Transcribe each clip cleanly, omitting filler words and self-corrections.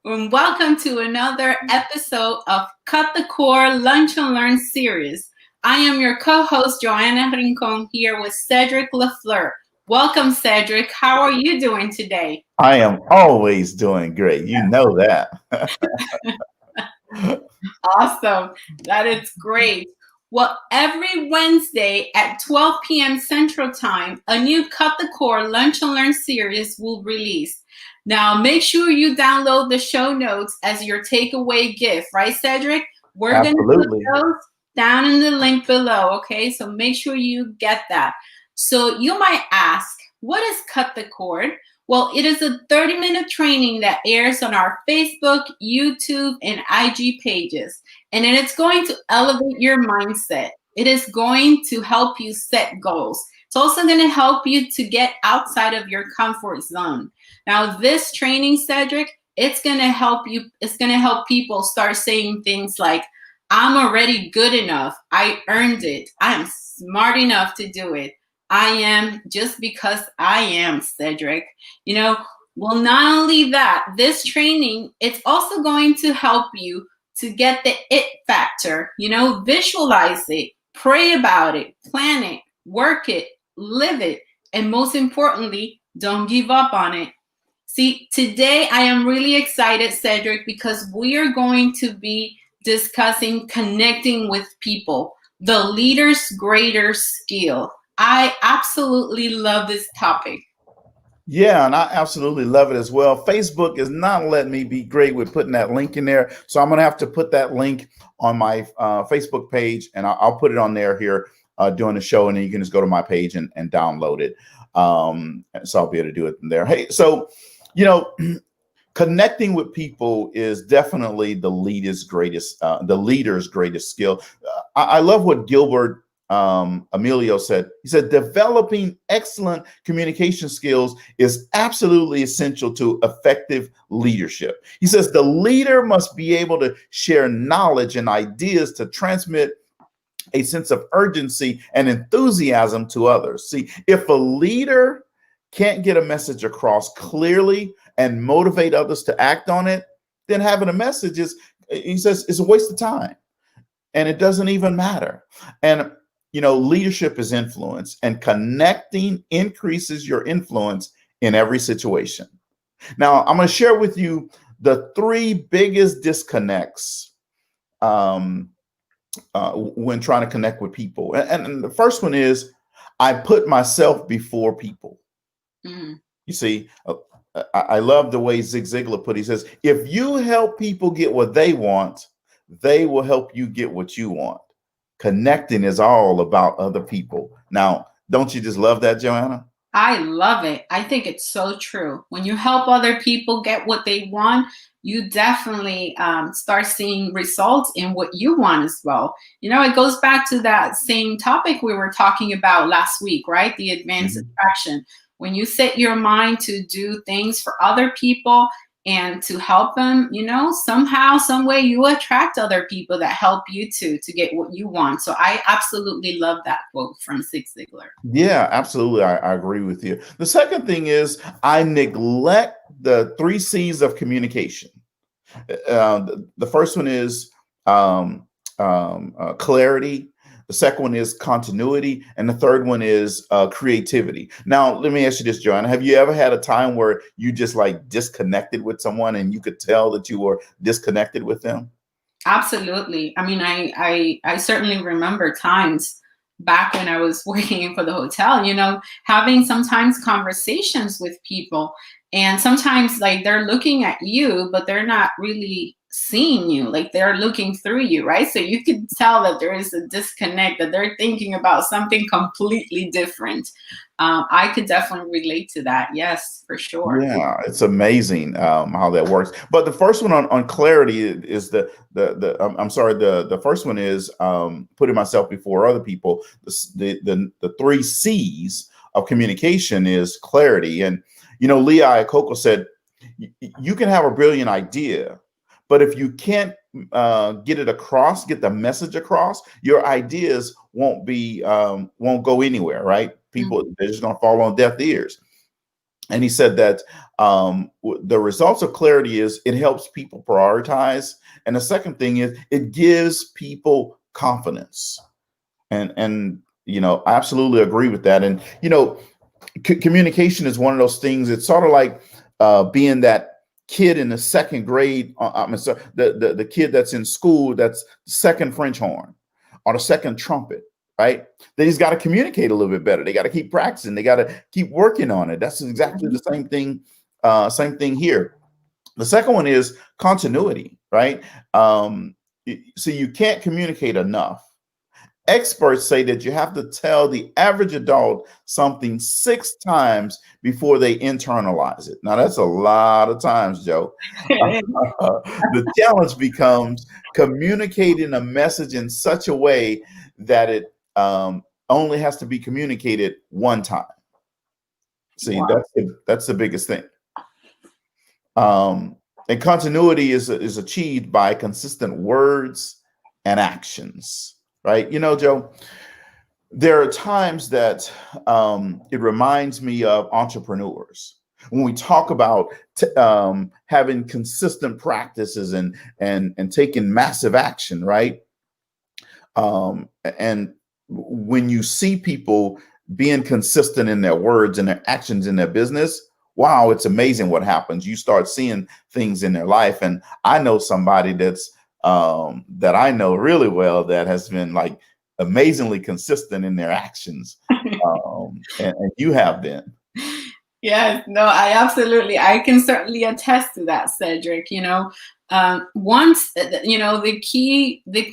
and welcome to another episode of Cut the Core Lunch and Learn series. I am your co-host, Johanna Rincon, here with Cedrick LaFleur. Welcome, Cedrick. How are you doing today? I am always doing great. You know that. Awesome. That is great. Well, every Wednesday at 12 p.m. Central Time, a new Cut the Core Lunch and Learn series will release. Now, make sure you download the show notes as your takeaway gift, right, Cedrick? We're going to put Absolutely. those down in the link below, okay? So make sure you get that. So you might ask, what is Cut the Cord? Well, it is a 30-minute training that airs on our Facebook, YouTube, and IG pages. And then it's going to elevate your mindset. It is going to help you set goals. It's also going to help you to get outside of your comfort zone. Now, this training, Cedrick, it's going to help you. It's going to help people start saying things like, I'm already good enough. I earned it. I am smart enough to do it. I am just because I am, Cedrick. Well, not only that, this training, it's also going to help you to get the it factor, visualize it, pray about it, plan it, work it, live it, and most importantly, don't give up on it. See, today I am really excited, Cedrick, because we are going to be discussing connecting with people, the leader's greater skill. I absolutely love this topic. Yeah, and I absolutely love it as well. Facebook is not letting me be great with putting that link in there. So I'm going to have to put that link on my Facebook page, and I'll put it on there here during the show. And then you can just go to my page and download it. So I'll be able to do it from there. Hey, so, connecting with people is definitely the leader's greatest skill. I love what Gilbert Emilio said. He said, developing excellent communication skills is absolutely essential to effective leadership. He says the leader must be able to share knowledge and ideas to transmit a sense of urgency and enthusiasm to others. See, if a leader can't get a message across clearly and motivate others to act on it, then having a message he says, is a waste of time. And it doesn't even matter. And leadership is influence, and connecting increases your influence in every situation. Now, I'm going to share with you the three biggest disconnects when trying to connect with people. And the first one is, I put myself before people. Mm. You see, I love the way Zig Ziglar put it. He says, if you help people get what they want, they will help you get what you want. Connecting is all about other people. Now, don't you just love that, Johanna? I love it. I think it's so true. When you help other people get what they want, you definitely start seeing results in what you want as well. It goes back to that same topic we were talking about last week, right? The advanced attraction. When you set your mind to do things for other people and to help them, somehow, some way you attract other people that help you to get what you want. So I absolutely love that quote from Zig Ziglar. Yeah, absolutely. I agree with you. The second thing is, I neglect the 3 C's of communication. The first one is clarity. The second one is continuity. And the third one is creativity. Now, let me ask you this, Joanna. Have you ever had a time where you just disconnected with someone and you could tell that you were disconnected with them? Absolutely. I mean, I certainly remember times back when I was working for the hotel, having sometimes conversations with people, and sometimes they're looking at you, but they're not really seeing you, they're looking through you, right? So you could tell that there is a disconnect, that they're thinking about something completely different. I could definitely relate to that. Yes, for sure. Yeah, it's amazing how that works. But the first one on clarity is the first one is putting myself before other people. The 3 C's of communication is clarity. And Lee Iacocca said, you can have a brilliant idea, but if you can't get the message across, your ideas won't go anywhere, right? People, they're just going to fall on deaf ears. And he said that the results of clarity is it helps people prioritize. And the second thing is it gives people confidence. And I absolutely agree with that. And communication is one of those things. It's sort of like being that kid in the second grade. Sorry, the kid that's in school that's the second French horn or the second trumpet, right? They just got to communicate a little bit better. They got to keep practicing. They got to keep working on it. That's exactly the same thing. Same thing here. The second one is continuity, right? So you can't communicate enough. Experts say that you have to tell the average adult something 6 times before they internalize it. Now, that's a lot of times, Joe. The challenge becomes communicating a message in such a way that it only has to be communicated one time. See, Wow. that's the biggest thing. And continuity is achieved by consistent words and actions. Right. Joe, there are times that it reminds me of entrepreneurs when we talk about having consistent practices and taking massive action. Right. And when you see people being consistent in their words and their actions in their business, wow, it's amazing what happens. You start seeing things in their life. And I know somebody that I know really well that has been like amazingly consistent in their actions. And you have been. Yes, no, I can certainly attest to that, Cedric. Once, the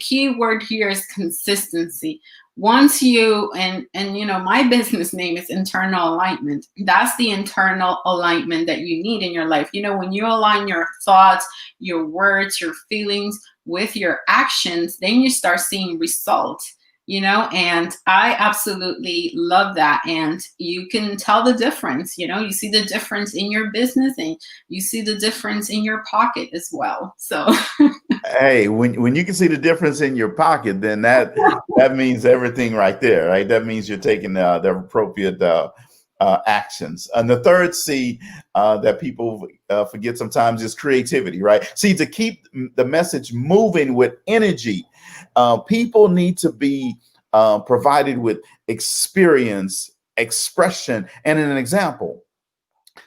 key word here is consistency. Once my business name is internal alignment. That's the internal alignment that you need in your life. When you align your thoughts, your words, your feelings with your actions, then you start seeing results. And I absolutely love that. And you can tell the difference. You see the difference in your business and you see the difference in your pocket as well. So hey, when you can see the difference in your pocket, then that means everything right there, right? That means you're taking the appropriate actions. And the third C that people forget sometimes is creativity, right? See, to keep the message moving with energy, people need to be provided with experience, expression, and an example.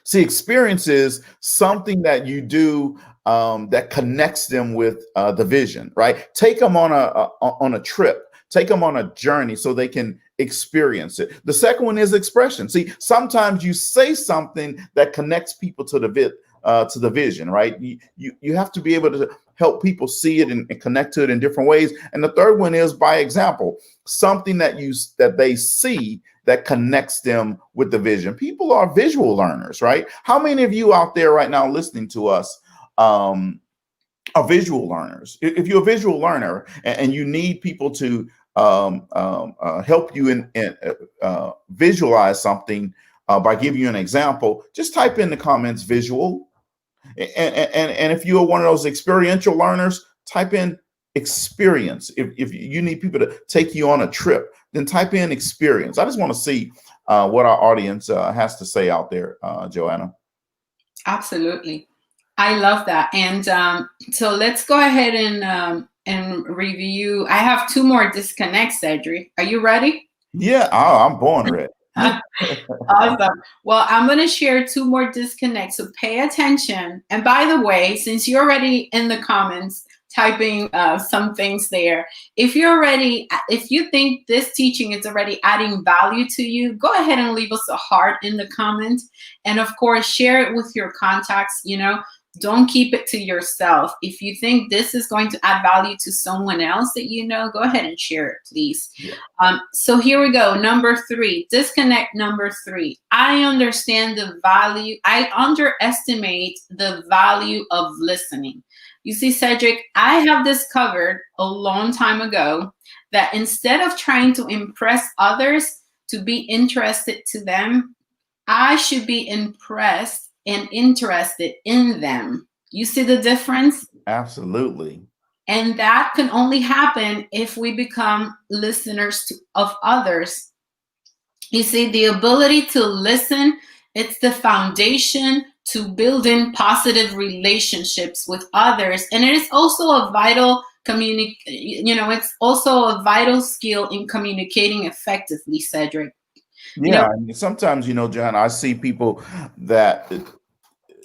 See, experience is something that you do that connects them with the vision, right? Take them on a trip, take them on a journey so they can experience it. The second one is expression. See, sometimes you say something that connects people to the vision, right? You have to be able to help people see it and connect to it in different ways. And the third one is by example, something that they see that connects them with the vision. People are visual learners, right? How many of you out there right now listening to us are visual learners? If you're a visual learner and you need people to help you in visualize something by giving you an example, just type in the comments visual. And if you're one of those experiential learners, type in experience. If you need people to take you on a trip, then type in experience. I just want to see what our audience has to say out there, Johanna. absolutely. I love that. And so let's go ahead and review. I have 2 more disconnects, Cedric. Are you ready? Yeah, I'm born ready. Awesome. Well, I'm going to share 2 more disconnects. So pay attention. And by the way, since you're already in the comments typing some things there, if you think this teaching is already adding value to you, go ahead and leave us a heart in the comment. And of course, share it with your contacts. Don't keep it to yourself. If you think this is going to add value to someone else that go ahead and share it, please. Yeah. So here we go. Number 3, disconnect number 3. I understand the value. I underestimate the value of listening. You see, Cedric, I have discovered a long time ago that instead of trying to impress others to be interested to them, I should be impressed and interested in them. You see the difference? Absolutely. And that can only happen if we become listeners of others. You see, the ability to listen It's the foundation to building positive relationships with others. And it is also a vital it's also a vital skill in communicating effectively, Cedric. You know, Yeah, and sometimes, John, I see people that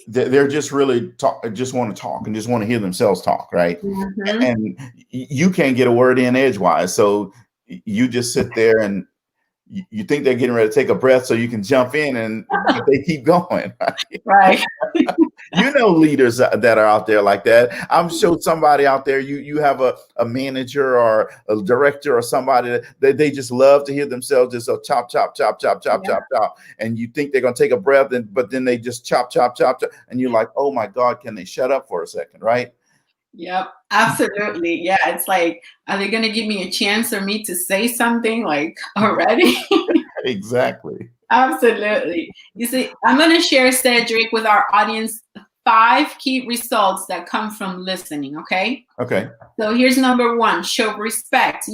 they're just really just want to talk and just want to hear themselves talk, right? mhm. And you can't get a word in edgewise, so you just sit there and you think they're getting ready to take a breath so you can jump in, and but they keep going. Right? Right. Leaders that are out there like that. I'm sure somebody out there, you have a manager or a director or somebody that they just love to hear themselves just so chop, chop, chop, chop, chop, Yeah. chop, chop. And you think they're going to take a breath, but then they just chop, chop, chop, chop. And you're like, oh my God, can they shut up for a second, right? Yep, absolutely. Yeah, it's like, are they going to give me a chance for me to say something like already? Exactly. Absolutely. You see, I'm going to share, Cedric, with our audience 5 key results that come from listening, okay? Okay. So here's number 1, show respect.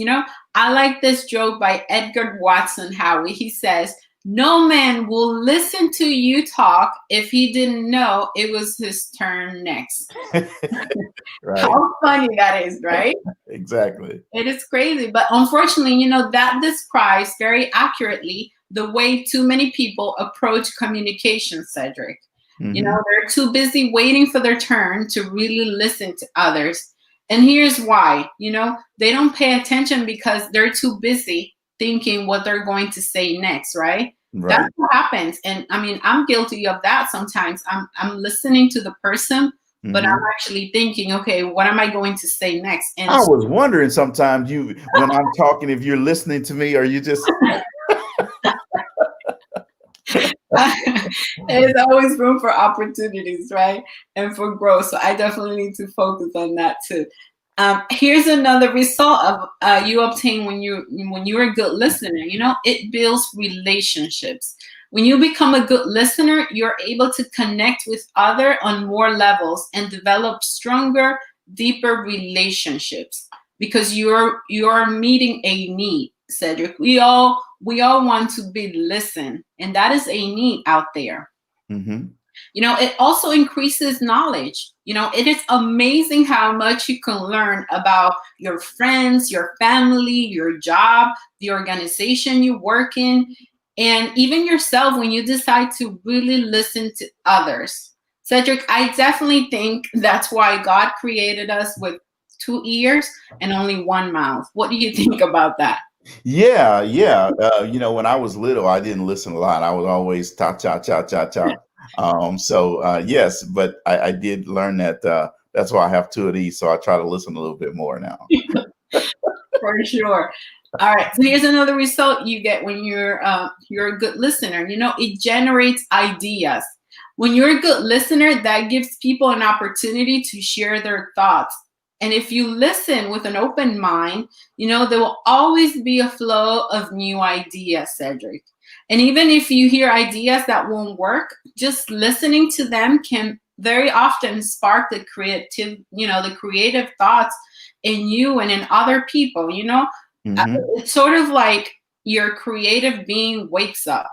I like this joke by Edgar Watson Howie. He says, no man will listen to you talk if he didn't know it was his turn next. Right. How funny that is, right? Exactly. It is crazy. But unfortunately, that describes very accurately the way too many people approach communication, Cedric. Mm-hmm. They're too busy waiting for their turn to really listen to others. And here's why. They don't pay attention because they're too busy thinking what they're going to say next, right? That's Right. what happens. And I mean, I'm guilty of that sometimes. I'm listening to the person, but I'm Mm-hmm. actually thinking, okay, what am I going to say next? And I was wondering sometimes when I'm talking, if you're listening to me, or you just there's always room for opportunities, right? And for growth. So I definitely need to focus on that too. Here's another result of you obtain when you're a good listener. It builds relationships. When you become a good listener, you're able to connect with other on more levels and develop stronger, deeper relationships because you're meeting a need, Cedric. We all want to be listened, and that is a need out there. Mm-hmm. It also increases knowledge. It is amazing how much you can learn about your friends, your family, your job, the organization you work in, and even yourself when you decide to really listen to others. Cedric, I definitely think that's why God created us with 2 ears and only 1 mouth. What do you think about that? Yeah, yeah. When I was little, I didn't listen a lot. I was always ta cha cha cha cha. Yes, but I did learn that that's why I have 2 of these. So I try to listen a little bit more now. For sure. All right. So here's another result you get when you're a good listener. It generates ideas. When you're a good listener, that gives people an opportunity to share their thoughts. And if you listen with an open mind, there will always be a flow of new ideas, Cedric. And even if you hear ideas that won't work, just listening to them can very often spark the creative thoughts in you and in other people. Mm-hmm. It's sort of like your creative being wakes up,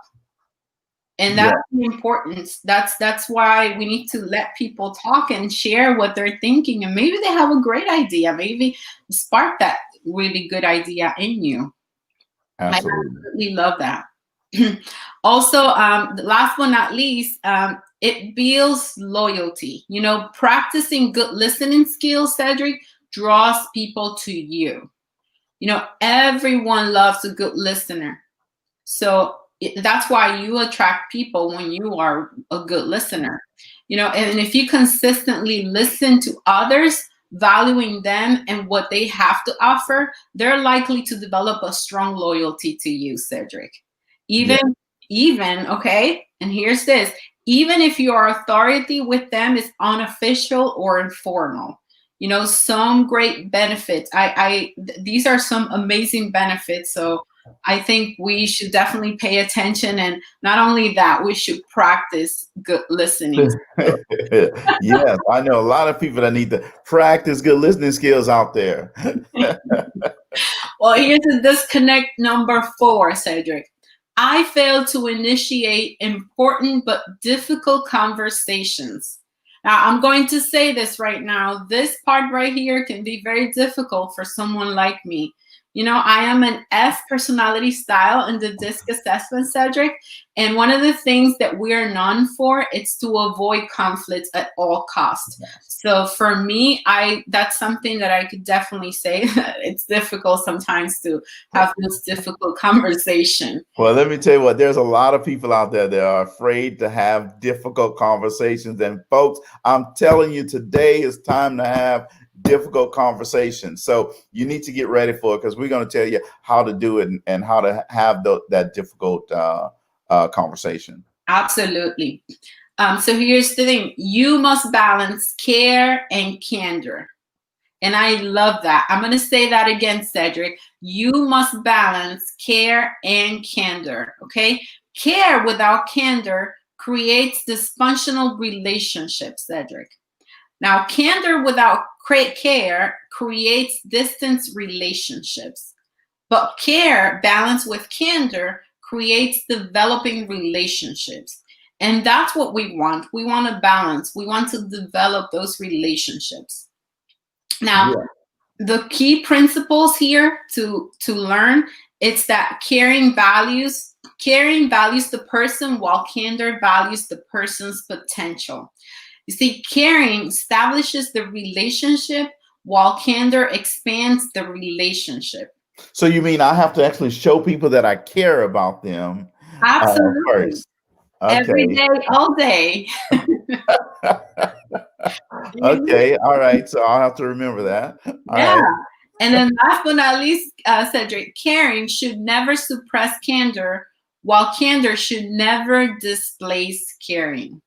and Yeah. that's the importance. That's why we need to let people talk and share what they're thinking, and maybe they have a great idea, maybe spark that really good idea in you. I Absolutely. absolutely love that. Also, the last but not least, it builds loyalty. Practicing good listening skills, Cedric, draws people to you. Everyone loves a good listener. So that's why you attract people when you are a good listener. And if you consistently listen to others, valuing them and what they have to offer, they're likely to develop a strong loyalty to you, Cedric. Yeah. Okay, and here's this, even if your authority with them is unofficial or informal. Some great benefits. These are some amazing benefits. So I think we should definitely pay attention, and not only that, we should practice good listening. Yes, I know a lot of people that need to practice good listening skills out there. Well, here's the disconnect number 4, Cedric. I fail to initiate important but difficult conversations. Now, I'm going to say this right now. This part right here can be very difficult for someone like me. You know, I am an F personality style in the DISC assessment, Cedric. And one of the things that we're known for is to avoid conflict at all costs. So for me, that's something that I could definitely say that it's difficult sometimes to have this difficult conversation. Well, let me tell you what, there's a lot of people out there that are afraid to have difficult conversations. And folks, I'm telling you, today is time to have difficult conversations. So you need to get ready for it, because we're going to tell you how to do it and how to have that difficult conversation. Absolutely. So here's the thing. You must balance care and candor. And I love that. I'm going to say that again, Cedric. You must balance care and candor. Okay. Care without candor creates dysfunctional relationships, Cedric. Now, candor without care creates distant relationships. But care balanced with candor creates developing relationships. And that's what we want. We want to balance. We want to develop those relationships. Now, the key principles here to learn, it's that caring values the person, while candor values the person's potential. You see, caring establishes the relationship, while candor expands the relationship. So you mean I have to actually show people that I care about them Absolutely. first? Okay. Every day, all day. Okay. All right. So I'll have to remember that. All Yeah. right. And then last but not least, Cedric, caring should never suppress candor, while candor should never displace caring.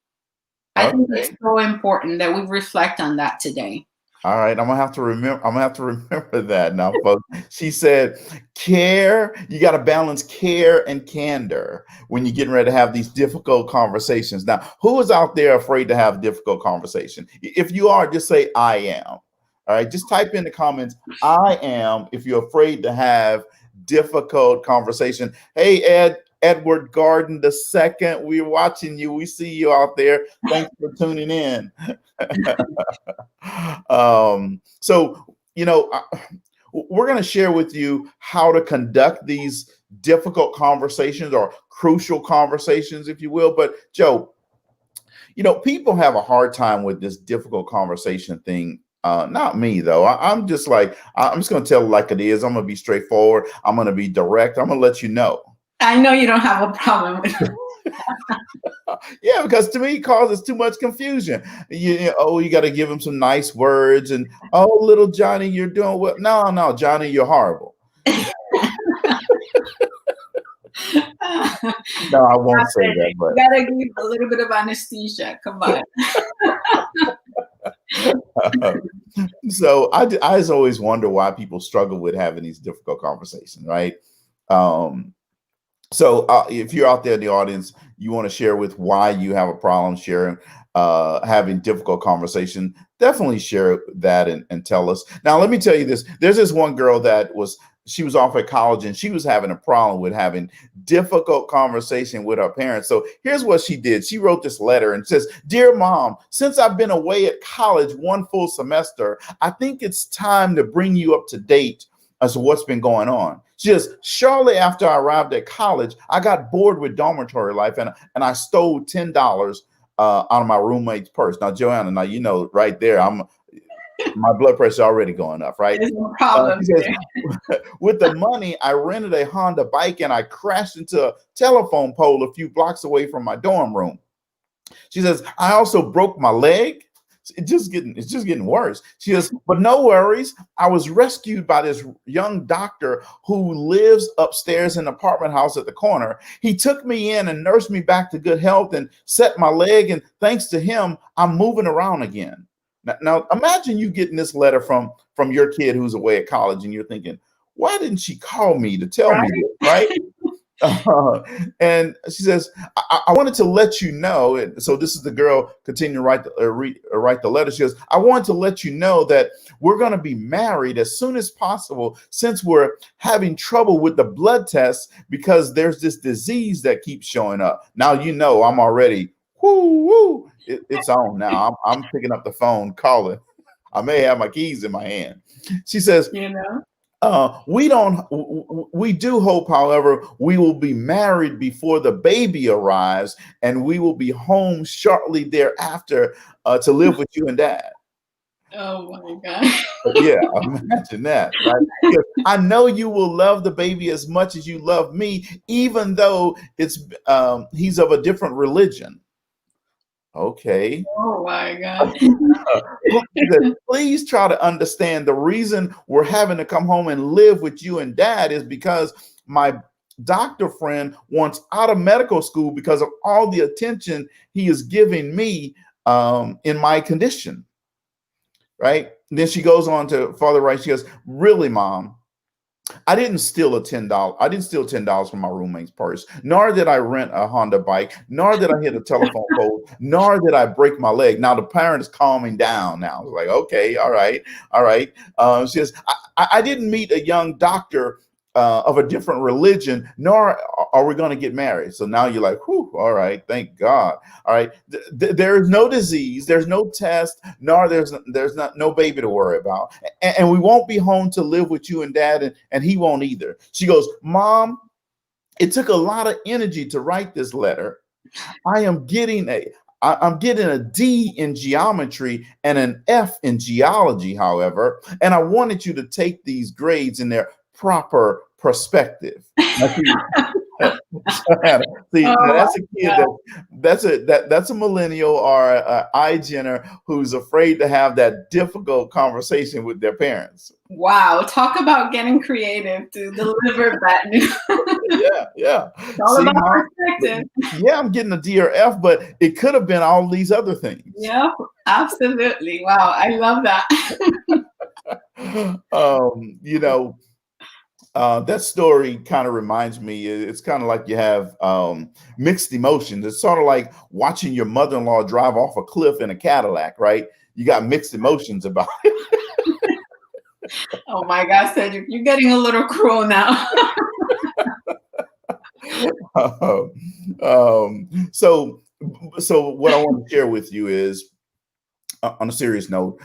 I think it's so important that we reflect on that today. All right, I'm gonna have to remember that now, folks. She said, care, you got to balance care and candor when you're getting ready to have these difficult conversations. Now, who is out there afraid to have difficult conversation? If you are, just say, I am. All right, just type in the comments, I am, if you're afraid to have difficult conversation. Hey, Edward Garden II, we're watching you. We see you out there. Thanks for tuning in. So, you know, we're going to share with you how to conduct these difficult conversations, or crucial conversations, if you will. But Joe, you know, people have a hard time with this difficult conversation thing. Not me, though. I'm just like, I'm just going to tell it like it is. I'm going to be straightforward. I'm going to be direct. I'm going to let you know. I know you don't have a problem with it. Yeah, because to me it causes too much confusion. You got to give him some nice words, and little Johnny, you're doing well. No, Johnny, you're horrible. No, I won't say that. But you gotta give a little bit of anesthesia. Come on. So I just always wonder why people struggle with having these difficult conversations, right? So if you're out there in the audience, you want to share with why you have a problem sharing, having difficult conversation, definitely share that and tell us. Now, let me tell you this. There's this one girl that she was off at college, and she was having a problem with having difficult conversation with her parents. So here's what she did. She wrote this letter and says, "Dear Mom, since I've been away at college one full semester, I think it's time to bring you up to date as to what's been going on. She says, shortly after I arrived at college, I got bored with dormitory life, and I stole $10 out of my roommate's purse." Now, Johanna, now you know right there, my blood pressure already going up, right? There's no problem. Says, with the money, I rented a Honda bike and I crashed into a telephone pole a few blocks away from my dorm room. She says, I also broke my leg. It's just getting worse. She says, but no worries. I was rescued by this young doctor who lives upstairs in the apartment house at the corner. He took me in and nursed me back to good health and set my leg. And thanks to him, I'm moving around again. Now imagine you getting this letter from your kid who's away at college, and you're thinking, why didn't she call me to tell me this, right? And she says, I wanted to let you know. And so this is the girl continuing to write the letter. She goes, I wanted to let you know that we're going to be married as soon as possible since we're having trouble with the blood tests because there's this disease that keeps showing up. Now, I'm already, it's on now. I'm picking up the phone, calling. I may have my keys in my hand. She says, You know? we do hope, however, we will be married before the baby arrives and we will be home shortly thereafter to live with you and dad. Oh my God. Yeah, imagine that, right? Because I know you will love the baby as much as you love me, even though he's of a different religion. Okay. Oh my God. Please try to understand the reason we're having to come home and live with you and dad is because my doctor friend wants out of medical school because of all the attention he is giving me in my condition. Right. And then she goes on to further write. She goes, really, Mom, I didn't steal $10. I didn't steal $10 from my roommate's purse, nor did I rent a Honda bike, nor did I hit a telephone pole, nor did I break my leg. Now the parent is calming down. Now it's like, okay, all right, all right. She says, I didn't meet a young doctor of a different religion, nor are we going to get married. So now you're like, whew, all right, thank God. All right, there is no disease, there's no test, nor there's not no baby to worry about, and we won't be home to live with you and dad, and he won't either. She goes, Mom, it took a lot of energy to write this letter. I'm getting a D in geometry and an F in geology, however, and I wanted you to take these grades in their proper perspective. See, now that's a kid that's a millennial or a iGener who's afraid to have that difficult conversation with their parents. Wow, talk about getting creative to deliver that news. Yeah. It's all about perspective. Yeah, I'm getting a D or F, but it could have been all these other things. Yeah, absolutely. Wow, I love that. That story kind of reminds me, it's kind of like you have mixed emotions. It's sort of like watching your mother-in-law drive off a cliff in a Cadillac, right? You got mixed emotions about it. Oh my God, Cedrick, you're getting a little cruel now. So what I want to share with you is, on a serious note,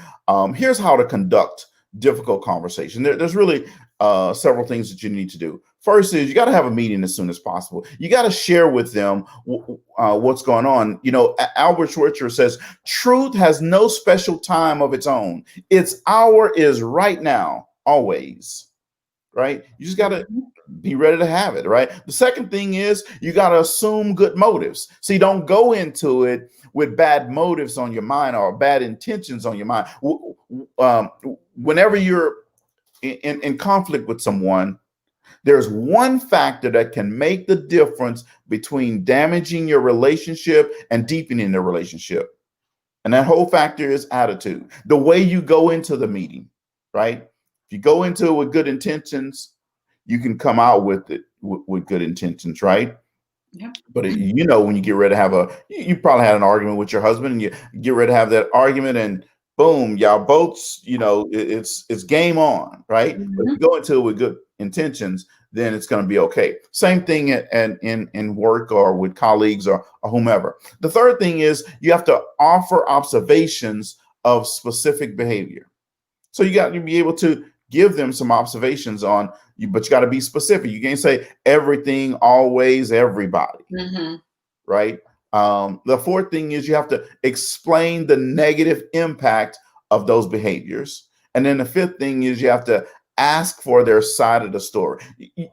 here's how to conduct difficult conversation. There's really several things that you need to do. First is you got to have a meeting as soon as possible. You got to share with them what's going on. Albert Schweitzer says, truth has no special time of its own. Its hour is right now, always. Right? You just got to be ready to have it. Right? The second thing is you got to assume good motives. See, don't go into it with bad motives on your mind or bad intentions on your mind. Whenever you're in conflict with someone, there's one factor that can make the difference between damaging your relationship and deepening the relationship. And that whole factor is attitude. The way you go into the meeting, right? If you go into it with good intentions, you can come out with it with good intentions, right? Yep. But when you get ready to have you probably had an argument with your husband, and you get ready to have that argument, and boom, y'all both, it's game on, right? Mm-hmm. But if you go into it with good intentions, then it's going to be okay. Same thing in work or with colleagues or whomever. The third thing is you have to offer observations of specific behavior. So you got to be able to give them some observations on you, but you got to be specific. You can't say everything, always, everybody, right? The fourth thing is you have to explain the negative impact of those behaviors. And then the fifth thing is you have to ask for their side of the story.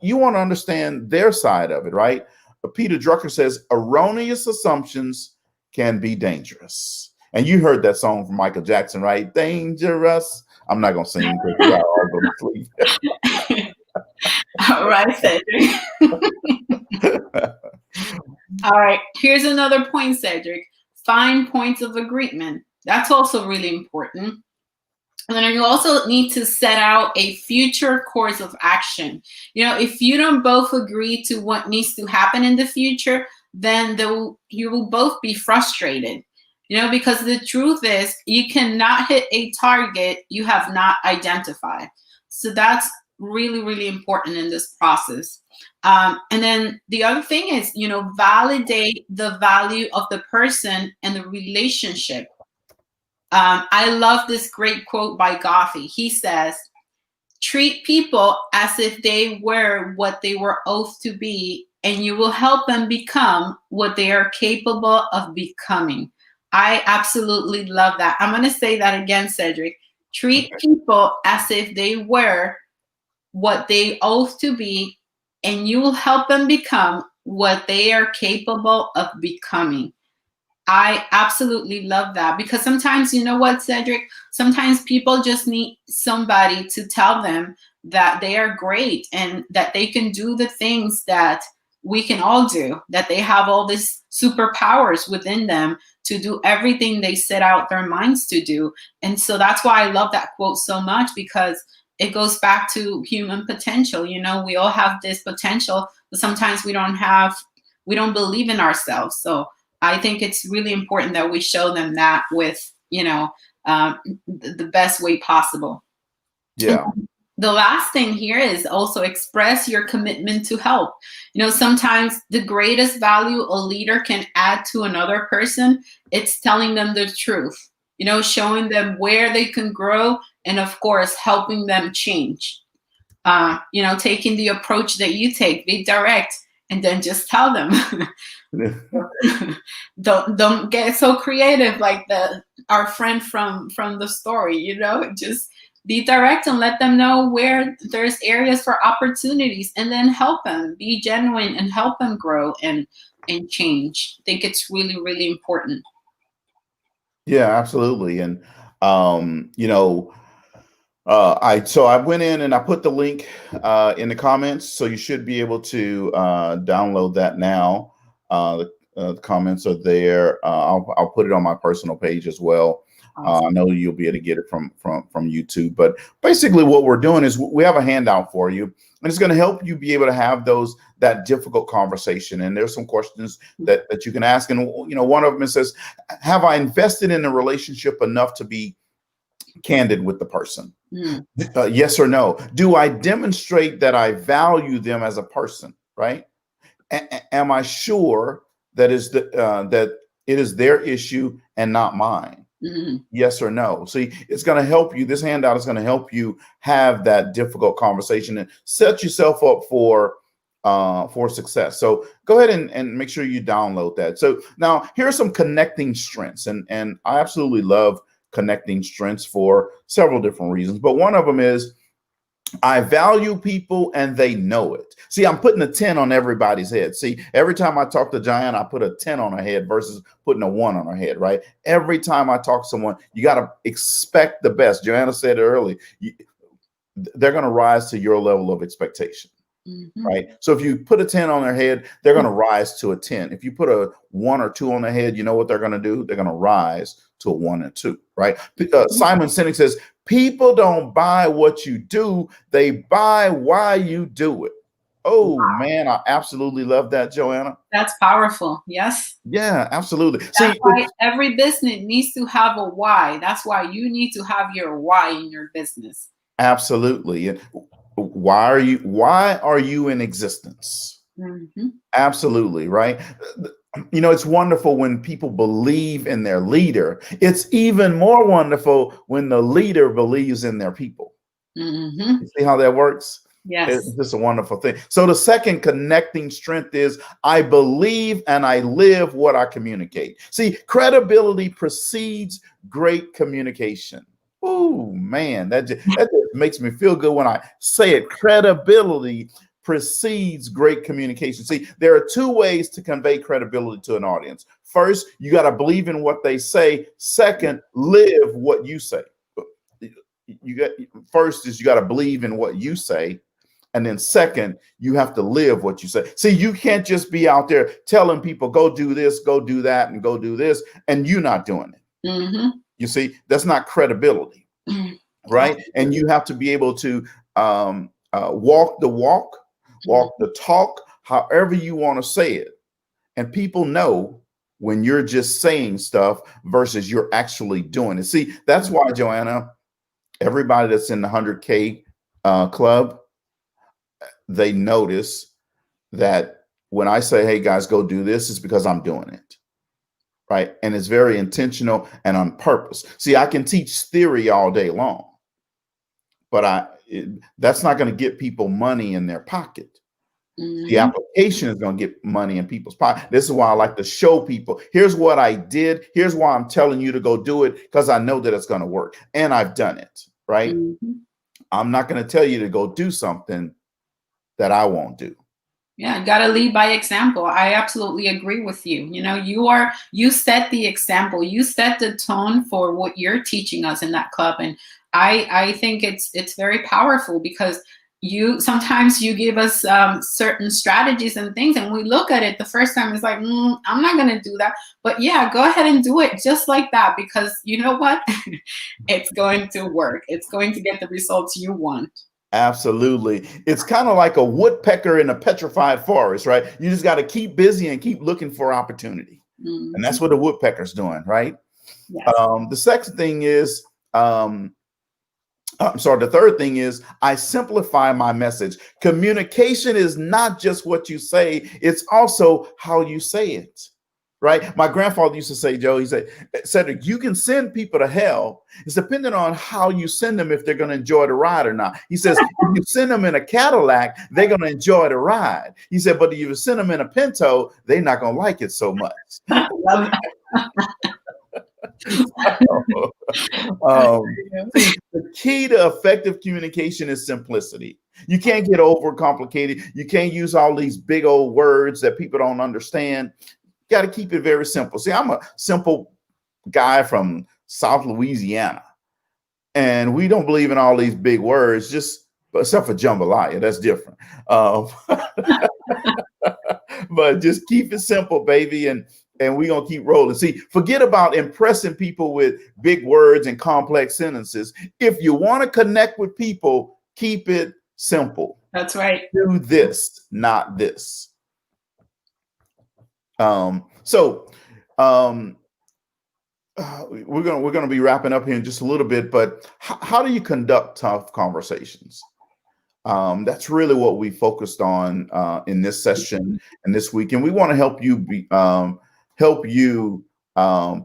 You want to understand their side of it, right? Peter Drucker says erroneous assumptions can be dangerous. And you heard that song from Michael Jackson, right? Dangerous. I'm not going to sing because we got all go to sleep. All right, Cedrick. All right, here's another point, Cedrick. Find points of agreement. That's also really important. And then you also need to set out a future course of action. If you don't both agree to what needs to happen in the future, then you will both be frustrated. Because the truth is, you cannot hit a target you have not identified. So that's really, really important in this process. And then the other thing is, validate the value of the person and the relationship. I love this great quote by Goffey. He says, treat people as if they were what they were oath to be, and you will help them become what they are capable of becoming. I absolutely love that. I'm going to say that again, Cedric. Treat people as if they were what they oath to be, and you will help them become what they are capable of becoming. I absolutely love that, because sometimes, you know what, Cedric? Sometimes people just need somebody to tell them that they are great and that they can do the things that we can all do, that they have all these superpowers within them to do everything they set out their minds to do. And so that's why I love that quote so much, because it goes back to human potential. We all have this potential, but sometimes we don't believe in ourselves. So I think it's really important that we show them that with, the best way possible. Yeah. And the last thing here is also express your commitment to help. Sometimes the greatest value a leader can add to another person, it's telling them the truth, showing them where they can grow, and of course, helping them change. Taking the approach that you take, be direct, and then just tell them. Don't get so creative like our friend from the story. Just be direct and let them know where there's areas for opportunities, and then help them, be genuine and help them grow and change. I think it's really, really important. Yeah, absolutely. And I went in and I put the link in the comments, so you should be able to download that now. The comments are there. I'll put it on my personal page as well. Awesome. I know you'll be able to get it from YouTube. But basically, what we're doing is we have a handout for you, and it's going to help you be able to have that difficult conversation. And there's some questions that you can ask. And one of them says, "Have I invested in a relationship enough to be candid with the person? Yes or no? Do I demonstrate that I value them as a person? Right? Am I sure that it is their issue and not mine? Yes or no?" See, it's going to help you. This handout is going to help you have that difficult conversation and set yourself up for success. So go ahead and make sure you download that. So now here are some connecting strengths, and I absolutely love connecting strengths for several different reasons. But one of them is, I value people and they know it. See, I'm putting a 10 on everybody's head. See, every time I talk to Johanna, I put a 10 on her head versus putting a 1 on her head, right? Every time I talk to someone, you got to expect the best. Johanna said it earlier. They're going to rise to your level of expectation. Right. So if you put a 10 on their head, they're going to rise to a 10. If you put a 1 or 2 on their head, you know what they're going to do? They're going to rise to a 1 and 2. Right. Simon Sinek says, people don't buy what you do, they buy why you do it. Oh, wow. Man, I absolutely love that, Johanna. That's powerful. Yes. Yeah, absolutely. That's why every business needs to have a why. That's why you need to have your why in your business. Absolutely. And why are you in existence? Absolutely. Right. It's wonderful when people believe in their leader. It's even more wonderful when the leader believes in their people. You see how that works? Yes. It's just a wonderful thing. So the second connecting strength is, I believe and I live what I communicate. See, credibility precedes great communication. Oh, man, that just makes me feel good when I say it. Credibility precedes great communication. See, there are 2 ways to convey credibility to an audience. First, you got to believe in what they say. Second, live what you say. First is you got to believe in what you say. And then second, you have to live what you say. See, you can't just be out there telling people, go do this, go do that, and go do this, and you're not doing it. You see, that's not credibility. right? And you have to be able to walk the walk, walk the talk, however you want to say it. And people know when you're just saying stuff versus you're actually doing it. See, that's why, Johanna, everybody that's in the 100K club, they notice that when I say, hey guys, go do this, it's because I'm doing it. Right. And it's very intentional and on purpose. See, I can teach theory all day long, but that's not going to get people money in their pocket. The application is going to get money in people's pocket. This is why I like to show people, here's what I did. Here's why I'm telling you to go do it, because I know that it's going to work. And I've done it. Right. I'm not going to tell you to go do something that I won't do. Yeah, got to lead by example. I absolutely agree with you. You know, you set the example, you set the tone for what you're teaching us in that club. And I think it's very powerful, because sometimes you give us certain strategies and things, and we look at it the first time, it's like, I'm not going to do that. But yeah, go ahead and do it just like that, because you know what? It's going to work. It's going to get the results you want. Absolutely. It's kind of like a woodpecker in a petrified forest, right? You just got to keep busy and keep looking for opportunity. And that's what the woodpecker's doing, right? Yes. The second thing is, the third thing is, I simplify my message. Communication is not just what you say, it's also how you say it. Right. My grandfather used to say, Joe, he said, Cedrick, you can send people to hell. It's dependent on how you send them, if they're going to enjoy the ride or not. He says, if you send them in a Cadillac, they're going to enjoy the ride. He said, but if you send them in a Pinto, they're not going to like it so much. The key to effective communication is simplicity. You can't get overcomplicated. You can't use all these big old words that people don't understand. Got to keep it very simple. See, I'm a simple guy from South Louisiana, and we don't believe in all these big words, except for jambalaya. That's different. But just keep it simple, baby, and we're going to keep rolling. See, forget about impressing people with big words and complex sentences. If you want to connect with people, keep it simple. That's right. Do this, not this. We're gonna be wrapping up here in just a little bit, but how do you conduct tough conversations? That's really what we focused on in this session and this week, and we want to help you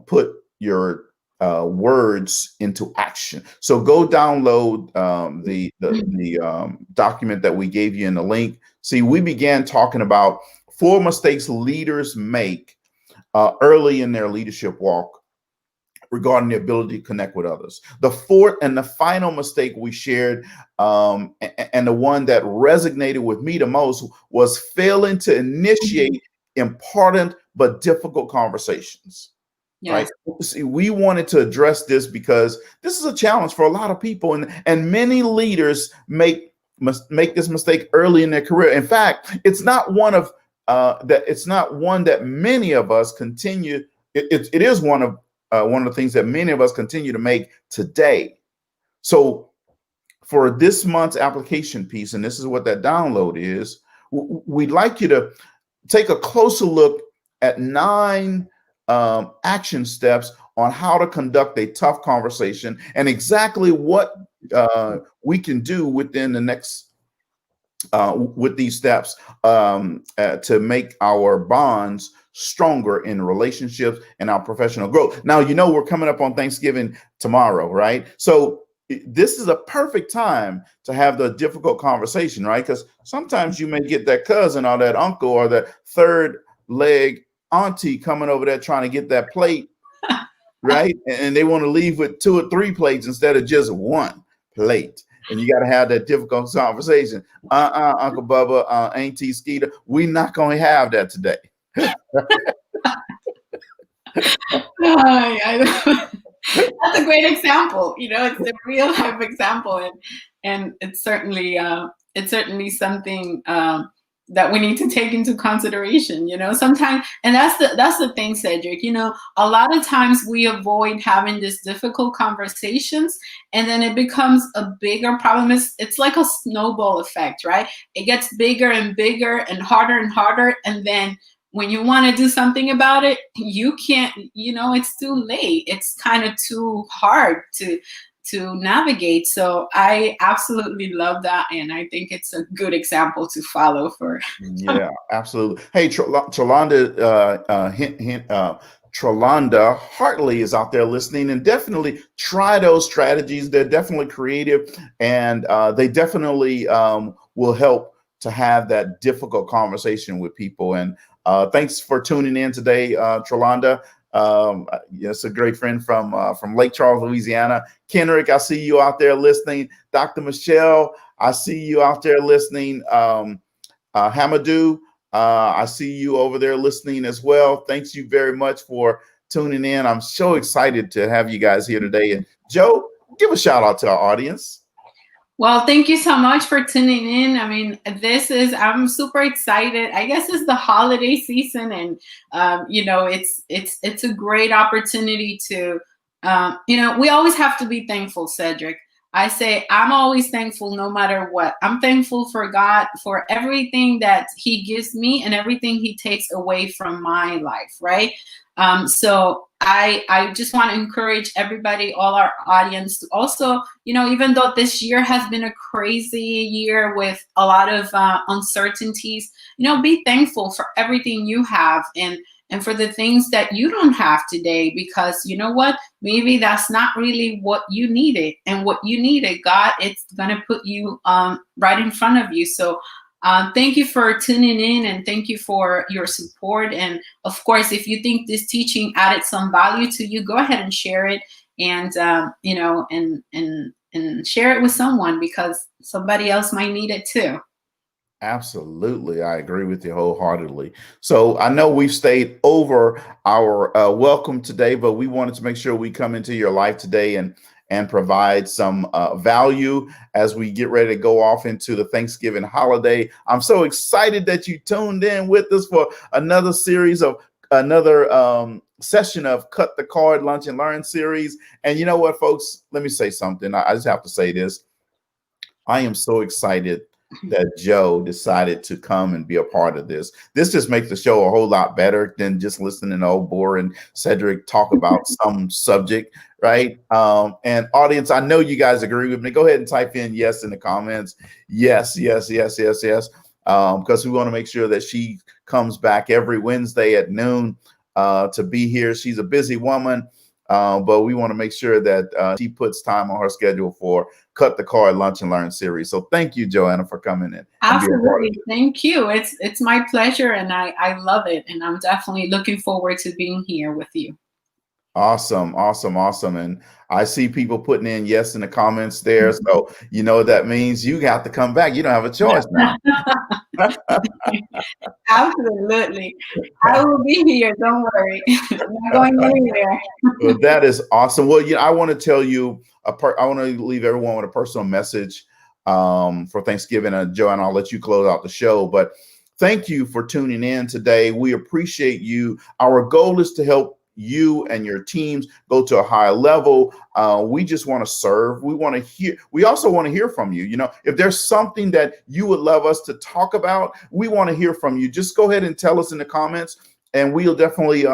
put your words into action. So go download the document that we gave you in the link. See, we began talking about 4 mistakes leaders make early in their leadership walk regarding the ability to connect with others. The fourth and the final mistake we shared, and the one that resonated with me the most, was failing to initiate important but difficult conversations. Yes. Right? See, we wanted to address this because this is a challenge for a lot of people, and many leaders make this mistake early in their career. In fact, it's not one that many of us continue. It is one of the things that many of us continue to make today. So for this month's application piece, and this is what that download is, we'd like you to take a closer look at 9 action steps on how to conduct a tough conversation, and exactly what we can do within the next with these steps to make our bonds stronger in relationships and our professional growth. Now, we're coming up on Thanksgiving tomorrow, right? So this is a perfect time to have the difficult conversation, right? Because sometimes you may get that cousin or that uncle or that third leg auntie coming over there trying to get that plate, right? And they want to leave with 2 or 3 plates instead of just 1 plate. And you got to have that difficult conversation. Uncle Bubba, Auntie Skeeter, we're not going to have that today. That's a great example. It's a real life example, and it's certainly something that we need to take into consideration, sometimes. And that's the thing, Cedric. A lot of times we avoid having these difficult conversations, and then it becomes a bigger problem. It's like a snowball effect, right? It gets bigger and bigger and harder, and then when you want to do something about it, you can't. It's too late. It's kind of too hard to navigate. So I absolutely love that, and I think it's a good example to follow for. Yeah, absolutely. Hey, Trelonda Hartley is out there listening, and definitely try those strategies. They're definitely creative, and they definitely will help to have that difficult conversation with people. And thanks for tuning in today, Trelonda. It's a great friend from Lake Charles, Louisiana. Cedrick, I see you out there listening. Dr. Michelle, I see you out there listening. Hamadou, I see you over there listening as well. Thanks you very much for tuning in. I'm so excited to have you guys here today. And Joe, give a shout out to our audience. Well, thank you so much for tuning in. I mean, I'm super excited. I guess it's the holiday season, and it's a great opportunity to, we always have to be thankful, Cedric. I say I'm always thankful no matter what. I'm thankful for God for everything that He gives me and everything He takes away from my life, right? So I just want to encourage everybody, all our audience, to also, even though this year has been a crazy year with a lot of uncertainties, be thankful for everything you have, and for the things that you don't have today, because you know what? Maybe that's not really what you needed, and what you needed, God, it's going to put you right in front of you. So thank you for tuning in, and thank you for your support. And of course, if you think this teaching added some value to you, go ahead and share it, and and share it with someone, because somebody else might need it too. Absolutely. I agree with you wholeheartedly. So I know we've stayed over our welcome today, but we wanted to make sure we come into your life today and provide some value as we get ready to go off into the Thanksgiving holiday. I'm so excited that you tuned in with us for another series of another session of Cut the Card Lunch and Learn series. And you know what, folks, let me say something. I just have to say this. I am so excited that Joe decided to come and be a part of this. This just makes the show a whole lot better than just listening to old boring Cedrick talk about some subject, right? And audience, I know you guys agree with me. Go ahead and type in yes in the comments. Yes, yes, yes, yes, yes. Because we want to make sure that she comes back every Wednesday at noon to be here. She's a busy woman. But we want to make sure that she puts time on her schedule for Cut the Card Lunch and Learn series. So thank you, Johanna, for coming in. Absolutely. Thank you. It's my pleasure, and I love it. And I'm definitely looking forward to being here with you. Awesome, awesome, awesome. And I see people putting in yes in the comments there. So you know what that means. You got to come back. You don't have a choice now. Absolutely. I will be here. Don't worry. I'm not going anywhere. Well, that is awesome. Well, I want to tell you, I want to leave everyone with a personal message for Thanksgiving. Joanne, I'll let you close out the show. But thank you for tuning in today. We appreciate you. Our goal is to help you and your teams go to a higher level. We just want to serve. We want to hear. We also want to hear from you. If there's something that you would love us to talk about, we want to hear from you. Just go ahead and tell us in the comments, and we'll definitely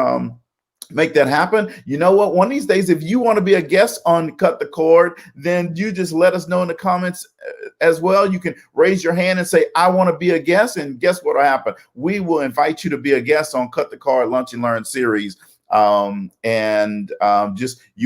make that happen. You know what? One of these days, if you want to be a guest on Cut the Cord, then you just let us know in the comments as well. You can raise your hand and say, I want to be a guest. And guess what will happen? We will invite you to be a guest on Cut the Card Lunch and Learn series. You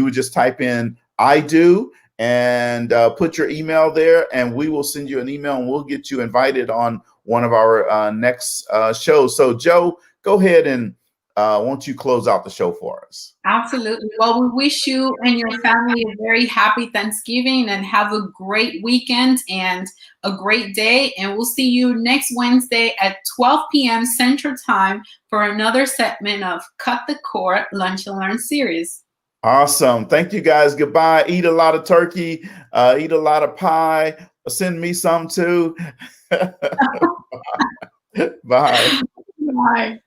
would just type in I do and put your email there, and we will send you an email, and we'll get you invited on one of our next shows. So Joe, go ahead and won't you close out the show for us? Absolutely. Well, we wish you and your family a very happy Thanksgiving, and have a great weekend and a great day. And we'll see you next Wednesday at 12 p.m. Central Time for another segment of Cut the Cord Lunch and Learn series. Awesome. Thank you, guys. Goodbye. Eat a lot of turkey. Eat a lot of pie. Send me some too. Bye. Bye.